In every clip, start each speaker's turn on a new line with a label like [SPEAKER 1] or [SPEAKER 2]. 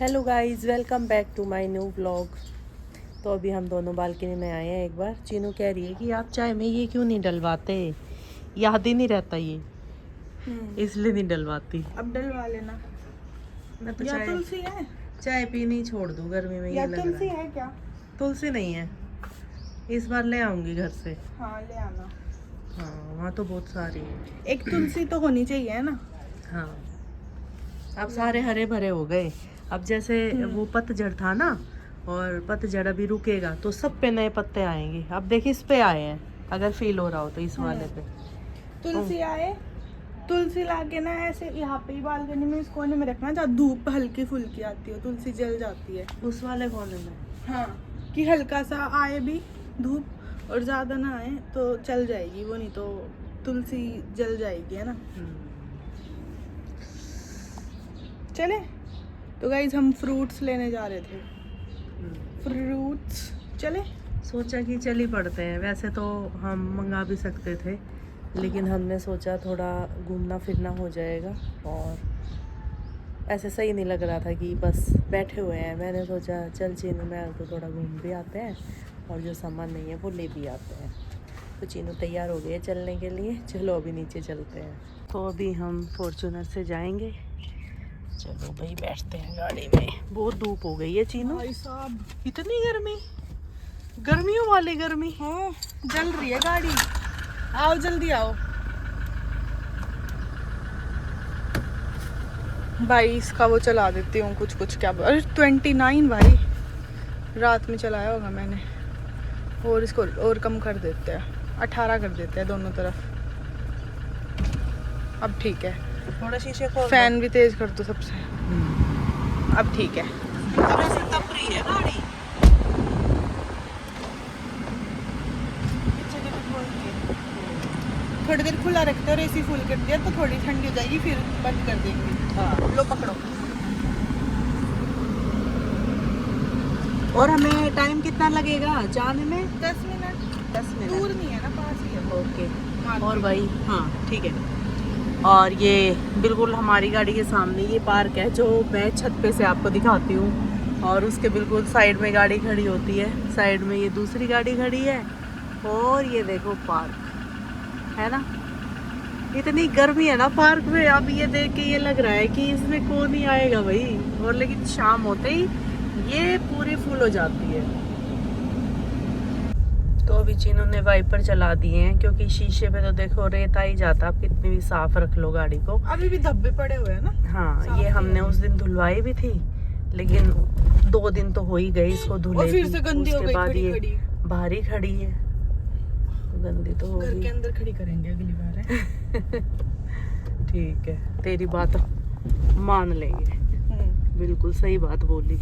[SPEAKER 1] Hello guys, welcome back to my new vlog. तो अभी हम दोनों बालकनी में आए हैं। एक बार चीनू कह रही है कि आप चाय में ये क्यों नहीं डलवाते, याद ही नहीं रहता ये, इसलिए नहीं डलवाती।
[SPEAKER 2] अब डलवा लेना।
[SPEAKER 1] मैं तो
[SPEAKER 2] या
[SPEAKER 1] चाय
[SPEAKER 2] तुलसी है
[SPEAKER 1] चाय पीनी ही छोड़ दूँ गर्मी में, ये
[SPEAKER 2] या
[SPEAKER 1] लग रहा
[SPEAKER 2] तुलसी
[SPEAKER 1] है।
[SPEAKER 2] है क्या?
[SPEAKER 1] तुलसी नहीं है, इस बार ले आऊँगी घर से।
[SPEAKER 2] हाँ ले आना।
[SPEAKER 1] हाँ, वहाँ तो बहुत सारी है।
[SPEAKER 2] एक तुलसी तो होनी चाहिए है ना।
[SPEAKER 1] हाँ, अब सारे हरे भरे हो गए। अब जैसे वो पतझड़ था ना, और पतझड़ अभी रुकेगा तो सब पे नए पत्ते आएंगे। अब देखिए इस पे आए हैं, अगर फील हो रहा हो तो इस वाले पे।
[SPEAKER 2] तुलसी आए, तुलसी लाके ना ऐसे यहाँ पे ही बालकनी में इस कोने में रखना जहाँ धूप हल्की फुल्की आती हो, तुलसी जल जाती है।
[SPEAKER 1] उस वाले कोने में।
[SPEAKER 2] हाँ, कि हल्का सा आए भी धूप और ज्यादा ना आए तो चल जाएगी वो, नहीं तो तुलसी जल जाएगी है ना। चले तो गाइज हम फ्रूट्स लेने जा रहे थे। फ्रूट्स चले।
[SPEAKER 1] सोचा कि चल ही पड़ते हैं। वैसे तो हम मंगा भी सकते थे, लेकिन हमने सोचा थोड़ा घूमना फिरना हो जाएगा, और ऐसे सही नहीं लग रहा था कि बस बैठे हुए हैं। मैंने सोचा चल चीनू मैं तो थोड़ा घूम भी आते हैं, और जो सामान नहीं है वो ले भी आते हैं। तो चीनू तैयार हो गई है चलने के लिए। चलो अभी नीचे चलते हैं। तो अभी हम फॉर्चूनर से जाएंगे। चलो भाई, बैठते हैं गाड़ी में। बहुत धूप हो गई है चीनू।
[SPEAKER 2] भाई साहब
[SPEAKER 1] इतनी गर्मी, गर्मियों वाली गर्मी।
[SPEAKER 2] हाँ, जल रही है गाड़ी। आओ जल्दी आओ भाई। इसका वो चला देती हूँ कुछ कुछ। क्या अरे 29 भाई, रात में चलाया होगा मैंने। और इसको और कम कर देते हैं, 18 कर देते हैं दोनों तरफ। अब ठीक है।
[SPEAKER 1] थोड़ा शीशे खोल दो।
[SPEAKER 2] फैन भी तेज कर दो सबसे। अब ठीक है।
[SPEAKER 1] अब ऐसे तप रही है गाड़ी।
[SPEAKER 2] थोड़ी देर खुला रखते हैं और एसी फुल कर दिया तो थोड़ी ठंडी हो जाएगी, फिर बंद कर देंगे।
[SPEAKER 1] हाँ।
[SPEAKER 2] लो पकड़ो।
[SPEAKER 1] और हमें टाइम कितना लगेगा जाने में?
[SPEAKER 2] 10 मिनट।
[SPEAKER 1] 10 मिनट।
[SPEAKER 2] दूर नहीं है ना, पास ही है।
[SPEAKER 1] ओके।
[SPEAKER 2] हाँ,
[SPEAKER 1] और भाई हाँ ठीक है। और ये बिल्कुल हमारी गाड़ी के सामने ये पार्क है, जो मैं छत पे से आपको दिखाती हूँ। और उसके बिल्कुल साइड में गाड़ी खड़ी होती है, साइड में ये दूसरी गाड़ी खड़ी है, और ये देखो पार्क है ना। इतनी गर्मी है ना पार्क में। अब ये देख के ये लग रहा है कि इसमें कौन ही आएगा भाई। और लेकिन शाम होते ही ये पूरी फुल हो जाती है। तो अभी चीनू ने वाइपर चला दिए हैं, क्योंकि शीशे पे तो देखो रेत आ ही जाता। आप कितनी भी साफ रख लो गाड़ी को।
[SPEAKER 2] अभी भी धब्बे पड़े हुए हैं ना।
[SPEAKER 1] हाँ, ये हमने उस दिन धुलवाई भी थी, लेकिन 2 दिन तो हो ही गए इसको धुले।
[SPEAKER 2] और फिर से गंदी हो गई खड़ी खड़ी।
[SPEAKER 1] भारी खड़ी है, गंदी तो
[SPEAKER 2] घर
[SPEAKER 1] होगी।
[SPEAKER 2] के अंदर खड़ी करेंगे अगली बार है।
[SPEAKER 1] ठीक है, तेरी बात मान लेंगे। बिल्कुल सही बात बोली,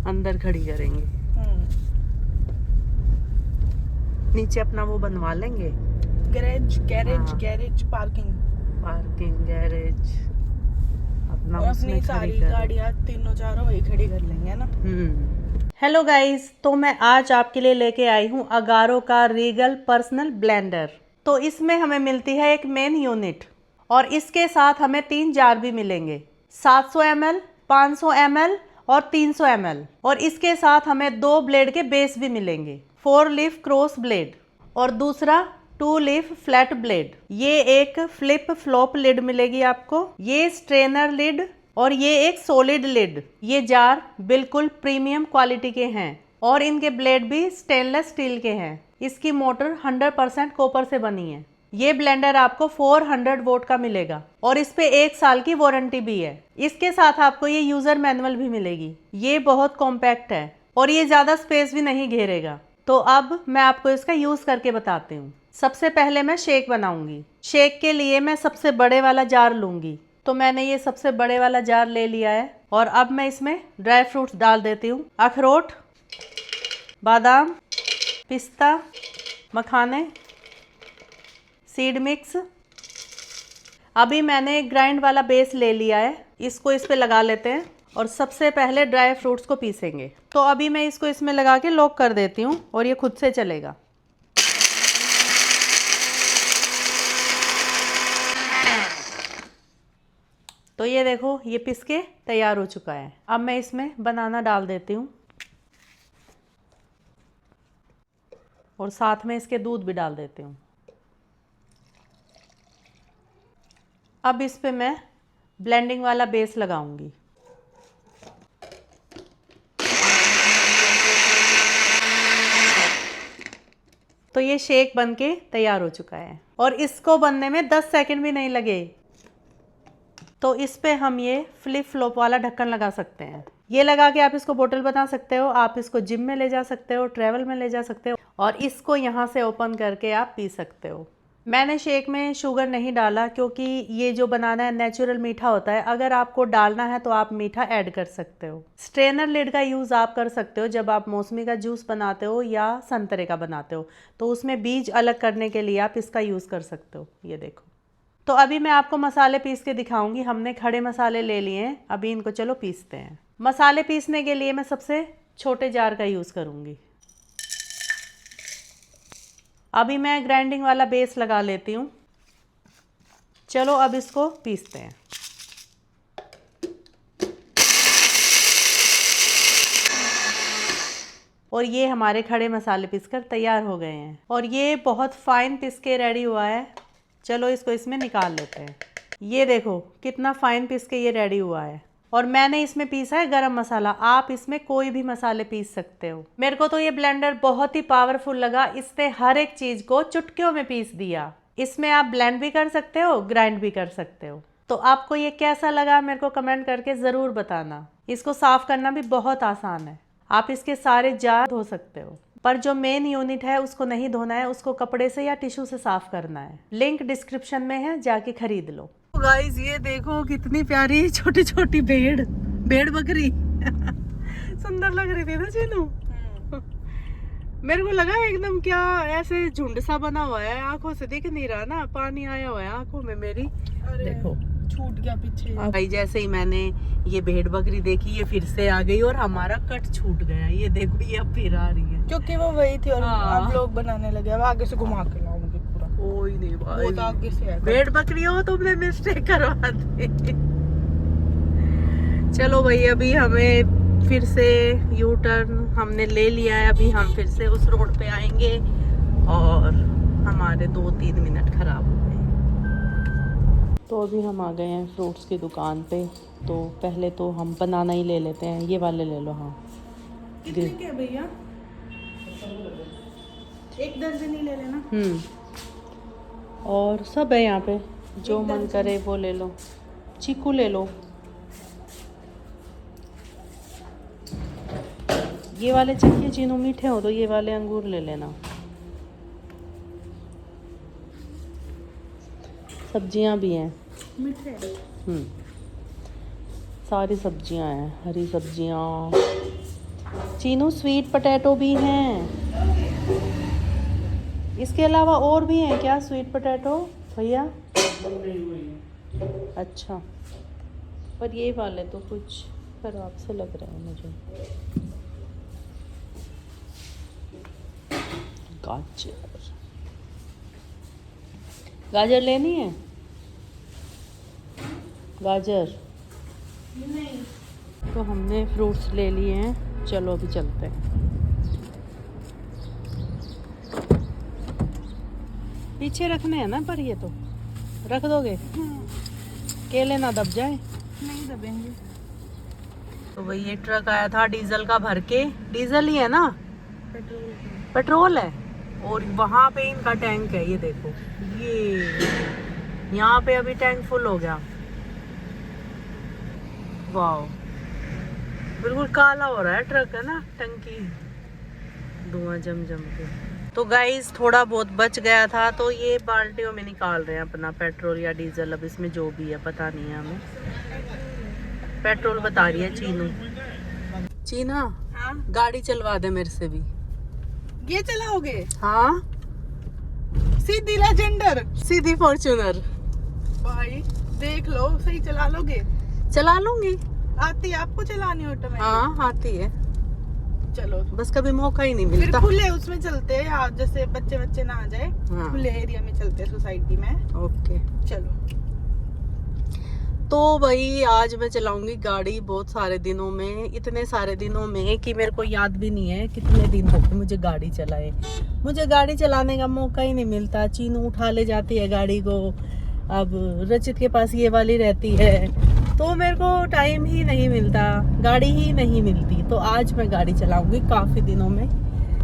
[SPEAKER 1] अंदर खड़ी करेंगे। नीचे अपना वो बनवा लेंगे,
[SPEAKER 2] गैरेज गैरेज
[SPEAKER 1] हाँ।
[SPEAKER 2] गैरेज पार्किंग
[SPEAKER 1] गैरेज अपना,
[SPEAKER 2] और
[SPEAKER 1] उसमें
[SPEAKER 2] अपनी
[SPEAKER 1] खड़ी
[SPEAKER 2] सारी
[SPEAKER 1] कर।
[SPEAKER 2] गाड़ियाँ तीनों चारों वही खड़ी कर लेंगे ना।
[SPEAKER 1] हेलो गाइस, तो मैं आज आपके लिए लेके आई हूँ अगारो का रीगल पर्सनल ब्लेंडर। तो इसमें हमें मिलती है एक मेन यूनिट, और इसके साथ हमें 3 जार भी मिलेंगे, 700 ml, 500 ml और 300 ml। और इसके साथ हमें 2 ब्लेड के बेस भी मिलेंगे, 4 लीफ क्रॉस ब्लेड और दूसरा 2 लीफ फ्लैट ब्लेड। ये एक फ्लिप फ्लॉप लिड मिलेगी आपको, ये स्ट्रेनर लिड, और ये एक सॉलिड लिड। ये जार बिल्कुल प्रीमियम क्वालिटी के हैं, और इनके ब्लेड भी स्टेनलेस स्टील के हैं। इसकी मोटर 100% कॉपर से बनी है। ये ब्लेंडर आपको 400 वोट का मिलेगा, और इस पे 1 साल की वारंटी भी है। इसके साथ आपको ये यूजर मैनुअल भी मिलेगी। ये बहुत कॉम्पैक्ट है, और ये ज्यादा स्पेस भी नहीं घेरेगा। तो अब मैं आपको इसका यूज करके बताती हूँ। सबसे पहले मैं शेक बनाऊंगी। शेक के लिए मैं सबसे बड़े वाला जार लूंगी। तो मैंने ये सबसे बड़े वाला जार ले लिया है, और अब मैं इसमें ड्राई फ्रूट्स डाल देती हूँ। अखरोट, बादाम, पिस्ता, मखाने, सीड मिक्स। अभी मैंने ग्राइंड वाला बेस ले लिया है, इसको इस पे लगा लेते हैं, और सबसे पहले ड्राई फ्रूट्स को पीसेंगे। तो अभी मैं इसको इसमें लगा के लॉक कर देती हूँ, और ये खुद से चलेगा। तो तो ये देखो, ये पिस के तैयार हो चुका है। अब मैं इसमें बनाना डाल देती हूँ और साथ में इसके दूध भी डाल देती हूँ। अब इस पे मैं ब्लेंडिंग वाला बेस लगाऊंगी। तो ये शेक बनके तैयार हो चुका है और इसको बनने में 10 सेकंड भी नहीं लगे। तो इस पे हम ये फ्लिप फ्लॉप वाला ढक्कन लगा सकते हैं। ये लगा के आप इसको बोतल बना सकते हो, आप इसको जिम में ले जा सकते हो, ट्रैवल में ले जा सकते हो और इसको यहाँ से ओपन करके आप पी सकते हो। मैंने शेक में शुगर नहीं डाला क्योंकि ये जो बनाना है नेचुरल मीठा होता है। अगर आपको डालना है तो आप मीठा ऐड कर सकते हो। स्ट्रेनर लिड का यूज़ आप कर सकते हो जब आप मौसमी का जूस बनाते हो या संतरे का बनाते हो, तो उसमें बीज अलग करने के लिए आप इसका यूज़ कर सकते हो। ये देखो। तो अभी मैं आपको मसाले पीस के दिखाऊंगी। हमने खड़े मसाले ले लिए हैं, अभी इनको चलो पीसते हैं। मसाले पीसने के लिए मैं सबसे छोटे जार का यूज़ करूंगी। अभी मैं ग्राइंडिंग वाला बेस लगा लेती हूँ। चलो अब इसको पीसते हैं। और ये हमारे खड़े मसाले पीसकर तैयार हो गए हैं और ये बहुत फाइन पीस के रेडी हुआ है। चलो इसको इसमें निकाल लेते हैं। ये देखो कितना फाइन पीस के ये रेडी हुआ है और मैंने इसमें पीसा है गरम मसाला। आप इसमें कोई भी मसाले पीस सकते हो। मेरे को तो ये ब्लेंडर बहुत ही पावरफुल लगा। इसने हर एक चीज़ को चुटकियों में पीस दिया। इसमें आप ब्लेंड भी कर सकते हो, ग्राइंड भी कर सकते हो। तो आपको ये कैसा लगा मेरे को कमेंट करके ज़रूर बताना। इसको साफ़ करना भी बहुत आसान है। आप इसके सारे जार धो सकते हो, पर जो मेन यूनिट है उसको नहीं धोना है, उसको कपड़े से या टिश्यू से साफ करना है। लिंक डिस्क्रिप्शन में है, जाके खरीद लो। गाइस ये देखो कितनी प्यारी छोटी छोटी भेड़ बकरी सुंदर लग रही थी ना चीनू। मेरे को लगा एकदम क्या ऐसे झुंड सा बना हुआ है, आंखों से दिख नहीं रहा ना, पानी आया हुआ है आंखों में मेरी। देखो
[SPEAKER 2] छूट गया पीछे
[SPEAKER 1] भाई। जैसे ही मैंने ये भेड़ बकरी देखी ये फिर से आ गई और हमारा कट छूट गया। ये देखो ये अब फिर आ रही है
[SPEAKER 2] क्योंकि वो वही थी और अब लोग बनाने लगे। अब आगे से घुमा के लाऊंगी पूरा।
[SPEAKER 1] कोई नहीं भाई,
[SPEAKER 2] वो तो आगे से है।
[SPEAKER 1] भेड़ बकरी हो तुमने मिस्टेक करवा दी। चलो भाई अभी हमें फिर से यू टर्न हमने ले लिया है। अभी हम फिर से उस रोड पे आएंगे और हमारे 2-3 मिनट खराब हो गए। तो अभी हम आ गए हैं फ्रूट्स की दुकान पे। तो पहले तो हम बनाना ही ले लेते हैं। ये वाले ले लो। हाँ
[SPEAKER 2] कितने के भैया? 1 दर्जन ही ले लेना।
[SPEAKER 1] और सब है यहाँ पे, जो मन करे वो ले लो। चीकू ले लो। ये वाले चक्के चीनू मीठे हो तो ये वाले अंगूर ले लेना। सब्जियां भी हैं
[SPEAKER 2] मीठे।
[SPEAKER 1] सारी सब्जियां हैं, हरी सब्जियां। चीनू स्वीट पोटैटो भी हैं। इसके अलावा और भी हैं क्या स्वीट पोटैटो भैया? अच्छा, पर ये वाले तो कुछ खराब से लग रहे हैं मुझे। गाजर लेनी है? गाजर
[SPEAKER 2] नहीं।
[SPEAKER 1] तो हमने फ्रूट्स ले लिए हैं। चलो अभी चलते हैं। पीछे रखने हैं ना, पर ये तो रख दोगे? केले ना दब जाए।
[SPEAKER 2] नहीं दबेंगे।
[SPEAKER 1] तो भाई ये ट्रक आया था डीजल का भर के। डीजल ही है ना? पेट्रोल है। और वहाँ पे इनका टैंक है। ये देखो, ये यहाँ पे अभी टैंक फुल हो गया। वाह, बिल्कुल काला हो रहा है ट्रक, है ना टंकी, धुआं जम के। तो गाइस थोड़ा बहुत बच गया था तो ये बाल्टियों में निकाल रहे हैं अपना पेट्रोल या डीजल। अब इसमें जो भी है पता नहीं है हमें। पेट्रोल बता रही है चीनू। चीना,
[SPEAKER 2] हाँ?
[SPEAKER 1] गाड़ी चलवा दे मेरे से भी।
[SPEAKER 2] ये चलाओगे?
[SPEAKER 1] हाँ,
[SPEAKER 2] सीधी लेजेंडर,
[SPEAKER 1] सीधी फॉर्च्यूनर।
[SPEAKER 2] भाई देख लो, सही चला लोगे?
[SPEAKER 1] चला लूंगी।
[SPEAKER 2] आती है आपको चलानी ऑटोमेटिक?
[SPEAKER 1] हाँ आती है,
[SPEAKER 2] चलो।
[SPEAKER 1] बस कभी मौका ही नहीं
[SPEAKER 2] फिर
[SPEAKER 1] मिलता।
[SPEAKER 2] खुले उसमें चलते हैं यार, जैसे बच्चे ना आ जाए।
[SPEAKER 1] हाँ।
[SPEAKER 2] खुले एरिया में चलते हैं, सोसाइटी में।
[SPEAKER 1] ओके
[SPEAKER 2] चलो।
[SPEAKER 1] तो भाई आज मैं चलाऊंगी गाड़ी बहुत सारे दिनों में, इतने सारे दिनों में कि मेरे को याद भी नहीं है कितने दिन हो गए मुझे गाड़ी चलाए। मुझे गाड़ी चलाने का मौका ही नहीं मिलता। चीनू उठा ले जाती है गाड़ी को, अब रचित के पास ये वाली रहती है, तो मेरे को टाइम ही नहीं मिलता, गाड़ी ही नहीं मिलती। तो आज मैं गाड़ी चलाऊंगी काफ़ी दिनों में।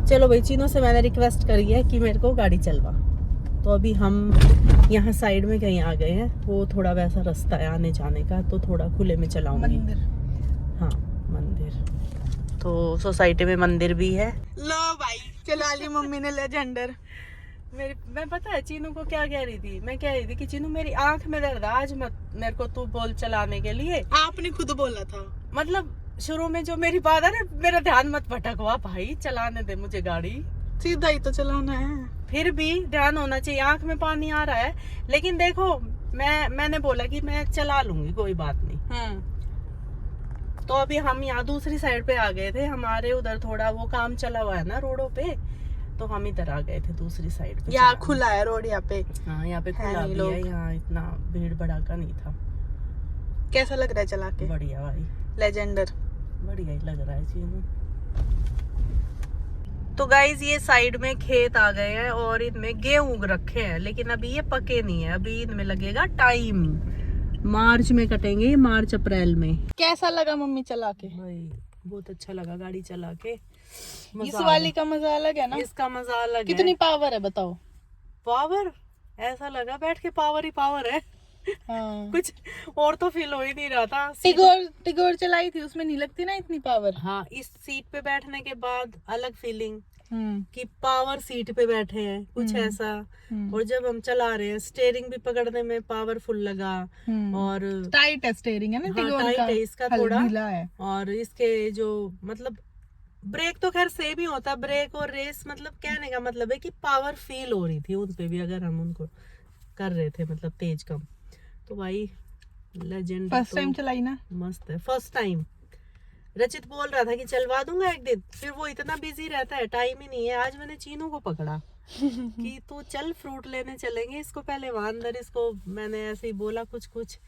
[SPEAKER 1] चलो भाई, चीनू से मैंने रिक्वेस्ट करी है कि मेरे को गाड़ी चलवा। तो अभी हम यहाँ साइड में कहीं आ गए हैं, वो थोड़ा वैसा रास्ता है आने जाने का, तो थोड़ा खुले में चलाऊंगी।
[SPEAKER 2] मंदिर,
[SPEAKER 1] हाँ मंदिर, तो सोसाइटी में मंदिर भी है।
[SPEAKER 2] लो भाई चला ली मम्मी ने लेजेंडर।
[SPEAKER 1] मैं पता है चीनू को क्या कह रही थी, मैं कह रही थी कि चीनू मेरी आंख में दर्द है, आज मत मेरे को तू बोल चलाने के लिए।
[SPEAKER 2] आपने खुद बोला था।
[SPEAKER 1] मतलब शुरू में जो मेरी बात है ना, मेरा ध्यान मत भटकवा भाई, चलाने दे मुझे गाड़ी,
[SPEAKER 2] सीधा ही तो चलाना है।
[SPEAKER 1] फिर भी ध्यान होना चाहिए। आंख में पानी आ रहा है, लेकिन देखो मैंने बोला कि मैं चला लूंगी, कोई बात नहीं। तो अभी हम यहाँ दूसरी साइड पे आ गए थे, हमारे उधर थोड़ा वो काम चला हुआ है ना रोडों पे, तो हम इधर आ गए थे दूसरी साइड पे।
[SPEAKER 2] यहाँ खुला है रोड, यहाँ पे।
[SPEAKER 1] हाँ यहाँ पे खुला भी है, यहाँ इतना भीड़ भड़ाका नहीं था।
[SPEAKER 2] कैसा लग रहा है चला के?
[SPEAKER 1] बढ़िया भाई,
[SPEAKER 2] लेजेंडर
[SPEAKER 1] बढ़िया ही लग रहा है चीनू। तो गाइज ये साइड में खेत आ गए हैं और इनमें गेहूं उग रखे हैं, लेकिन अभी ये पके नहीं है, अभी इनमें लगेगा टाइम। मार्च में कटेंगे, मार्च अप्रैल में।
[SPEAKER 2] कैसा लगा मम्मी चला के?
[SPEAKER 1] भाई बहुत अच्छा लगा गाड़ी चला के।
[SPEAKER 2] इस वाली का मजा अलग है ना?
[SPEAKER 1] इसका मजा अलग है।
[SPEAKER 2] कितनी पावर है बताओ?
[SPEAKER 1] पावर ऐसा लगा बैठ के पावर ही पावर है।
[SPEAKER 2] हाँ।
[SPEAKER 1] कुछ और तो फील हो ही नहीं रहा था।
[SPEAKER 2] टिगोर चलाई थी, उसमें नहीं लगती ना इतनी पावर।
[SPEAKER 1] हाँ, इस सीट पे बैठने के बाद अलग फीलिंग कि पावर सीट पे बैठे हैं, कुछ ऐसा। और जब हम चला रहे हैं, स्टेयरिंग भी पकड़ने में पावरफुल लगा। और
[SPEAKER 2] टाइट है स्टेयरिंग है ना,
[SPEAKER 1] हाँ, टाइट है इसका थोड़ा
[SPEAKER 2] ढीला है।
[SPEAKER 1] और इसके जो मतलब ब्रेक तो खैर सेम ही होता है, ब्रेक और रेस, मतलब कहने का मतलब है कि पावर फील हो रही थी उन पे भी, अगर हम उनको कर रहे थे मतलब तेज कम। तो भाई लेजेंड,
[SPEAKER 2] फर्स्ट टाइम चलाई ना?
[SPEAKER 1] मस्त है, फर्स्ट टाइम। रचित बोल रहा था कि चलवा दूंगा एक दिन, फिर वो इतना बिजी रहता है, टाइम ही नहीं है। आज मैंने चीनू को पकड़ा कि तू चल फ्रूट लेने चलेंगे, इसको पहले वहां अंदर, इसको मैंने ऐसे ही बोला कुछ,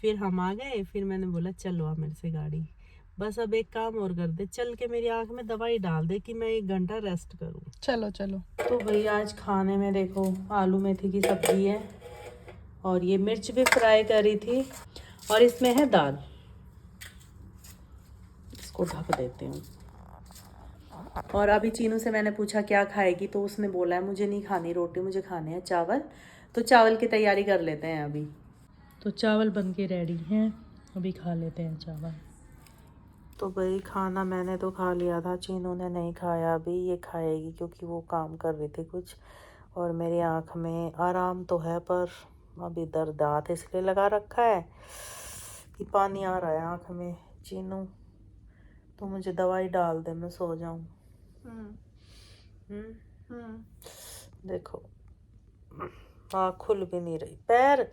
[SPEAKER 1] फिर हम आ गए, फिर मैंने बोला चलवा मेरे से गाड़ी, बस अब एक काम और कर दे, चल के मेरी आंख में दवाई डाल दे कि मैं 1 घंटा रेस्ट करूं।
[SPEAKER 2] चलो चलो।
[SPEAKER 1] तो भाई आज खाने में देखो, आलू मेथी की सब्जी है और ये मिर्च भी फ्राई करी थी, और इसमें है दाल। इसको ढक देते हूँ। और अभी चीनू से मैंने पूछा क्या खाएगी, तो उसने बोला है मुझे नहीं खानी रोटी, मुझे खाने हैं चावल। तो चावल की तैयारी कर लेते हैं अभी। तो चावल बन के रेडी हैं, अभी खा लेते हैं चावल। तो भाई खाना मैंने तो खा लिया था, चीनू ने नहीं खाया, अभी ये खाएगी क्योंकि वो काम कर रही थी कुछ। और मेरी आँख में आराम तो है, पर अभी दर्द हाथ इसलिए लगा रखा है कि पानी आ रहा है आँख में। चीनू तो मुझे दवाई डाल दे, मैं सो जाऊं। देखो आँख खुल भी नहीं रही, पैर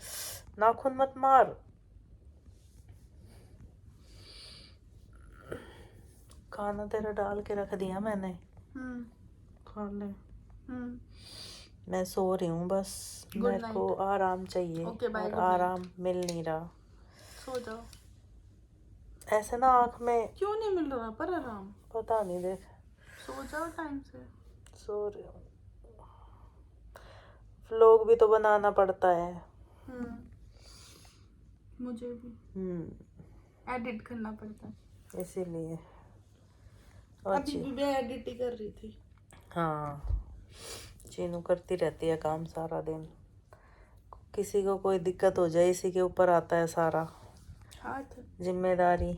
[SPEAKER 1] नाखून मत मार। खाना तेरा डाल के रख दिया मैंने, खा ले। मैं सो रही हूँ बस, मेरे को आराम चाहिए। और आराम मिल नहीं रहा।
[SPEAKER 2] सो जाओ।
[SPEAKER 1] ऐसे ना आँख में
[SPEAKER 2] क्यों नहीं मिल रहा पर आराम?
[SPEAKER 1] पता नहीं, देख
[SPEAKER 2] सो जाओ टाइम से।
[SPEAKER 1] सो रही हूँ, व्लॉग भी तो बनाना पड़ता है।
[SPEAKER 2] मुझे भी एडिट करना पड़ता है,
[SPEAKER 1] इसीलिए।
[SPEAKER 2] अभी भी मैं एडिट ही कर रही थी।
[SPEAKER 1] हाँ, चीनू करती रहती है काम सारा दिन, किसी को कोई दिक्कत हो जाए इसी के ऊपर आता है सारा
[SPEAKER 2] हाथ
[SPEAKER 1] जिम्मेदारी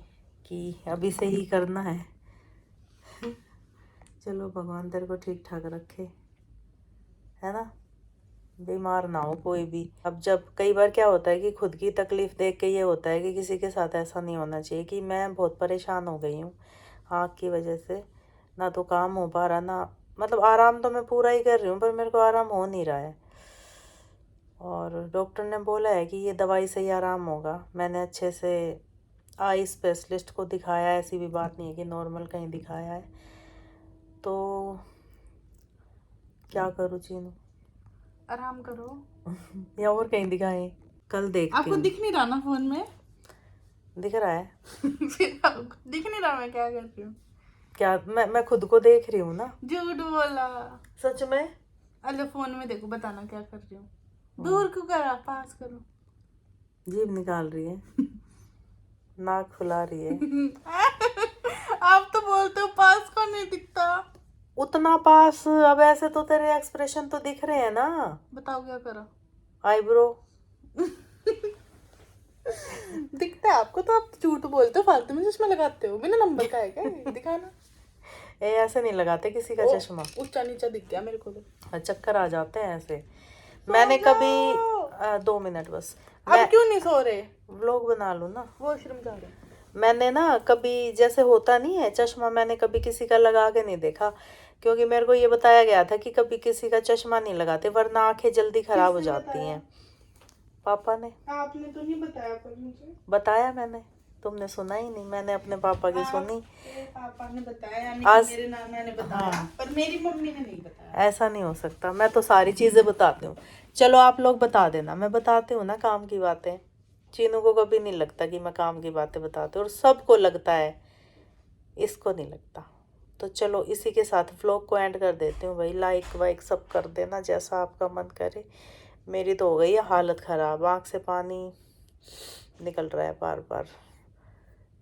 [SPEAKER 1] कि अभी से ही करना है। चलो भगवान तेरे को ठीक ठाक रखे, है ना, बीमार ना हो कोई भी। अब जब कई बार क्या होता है कि खुद की तकलीफ देख के ये होता है कि किसी के साथ ऐसा नहीं होना चाहिए। कि मैं बहुत परेशान हो गई हूँ आँख की वजह से, ना तो काम हो पा रहा, ना मतलब आराम तो मैं पूरा ही कर रही हूँ, पर मेरे को आराम हो नहीं रहा है। और डॉक्टर ने बोला है कि ये दवाई से ही आराम होगा। मैंने अच्छे से आई स्पेशलिस्ट को दिखाया है, ऐसी भी बात नहीं है कि नॉर्मल कहीं दिखाया है। तो क्या करूँ चीनू?
[SPEAKER 2] आराम करो
[SPEAKER 1] या और कहीं दिखाएं? कल देखती
[SPEAKER 2] आपको
[SPEAKER 1] हूँ।
[SPEAKER 2] दिख नहीं रहा ना फोन में?
[SPEAKER 1] दिख रहा है?
[SPEAKER 2] फिर आपको दिख नहीं रहा मैं क्या कर रही हूँ?
[SPEAKER 1] क्या मैं खुद को देख रही हूँ ना।
[SPEAKER 2] झूठ बोला।
[SPEAKER 1] सच में?
[SPEAKER 2] अरे फोन में देखो, बताना क्या कर रही हूँ। दूर क्यों करा, पास करो।
[SPEAKER 1] जीभ निकाल रही है, नाक फुला रही है।
[SPEAKER 2] आप तो बोलते हो पास को नहीं दिखता।
[SPEAKER 1] उतना पास? अब ऐसे तो तेरे एक्सप्रेशन तो दिख रहे हैं ना।
[SPEAKER 2] बताओ क्या करा।
[SPEAKER 1] आईब्रो।
[SPEAKER 2] दिखता है आपको तो आप झूठ बोलते हो, फालतू में चश्मा लगाते हो। बिना नंबर का है क्या ये? दिखाना।
[SPEAKER 1] ए ऐसे नहीं लगाते किसी का चश्मा।
[SPEAKER 2] ऊंचा नीचा दिख गया मेरे को तो।
[SPEAKER 1] चक्कर आ जाते हैं ऐसे। मैंने कभी 2 मिनट बस।
[SPEAKER 2] अब क्यों नहीं सो रहे?
[SPEAKER 1] व्लॉग बना लूं ना।
[SPEAKER 2] वॉशरूम जा रहे।
[SPEAKER 1] मैंने ना कभी जैसे होता नहीं है चश्मा, मैंने कभी किसी का लगा के नहीं देखा, क्योंकि मेरे को ये बताया गया था कि कभी किसी का चश्मा नहीं लगाते वरना आंखें जल्दी खराब हो जाती हैं। पापा ने।
[SPEAKER 2] आपने तो नहीं बताया पर मुझे।
[SPEAKER 1] बताया मैंने, तुमने सुना ही नहीं। मैंने अपने पापा की सुनी।
[SPEAKER 2] पापा ने बताया, यानी
[SPEAKER 1] आज
[SPEAKER 2] कि मेरे नाना ने बताया, पर मेरी मम्मी ने नहीं बताया।
[SPEAKER 1] ऐसा नहीं हो सकता, मैं तो सारी चीजें बताती हूँ। चलो आप लोग बता देना, मैं बताती हूँ ना काम की बातें। चीनू को कभी नहीं लगता कि मैं काम की बातें बताती हूँ, और सबको लगता है, इसको नहीं लगता। तो चलो इसी के साथ व्लॉग को एंड कर देती हूँ भाई। लाइक वाइक सब कर देना जैसा आपका मन करे। मेरी तो हो गई है हालत ख़राब, आँख से पानी निकल रहा है बार बार।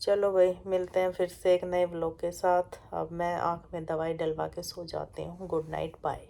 [SPEAKER 1] चलो भाई मिलते हैं फिर से एक नए व्लॉग के साथ। अब मैं आँख में दवाई डलवा के सो जाती हूँ। Good night, bye.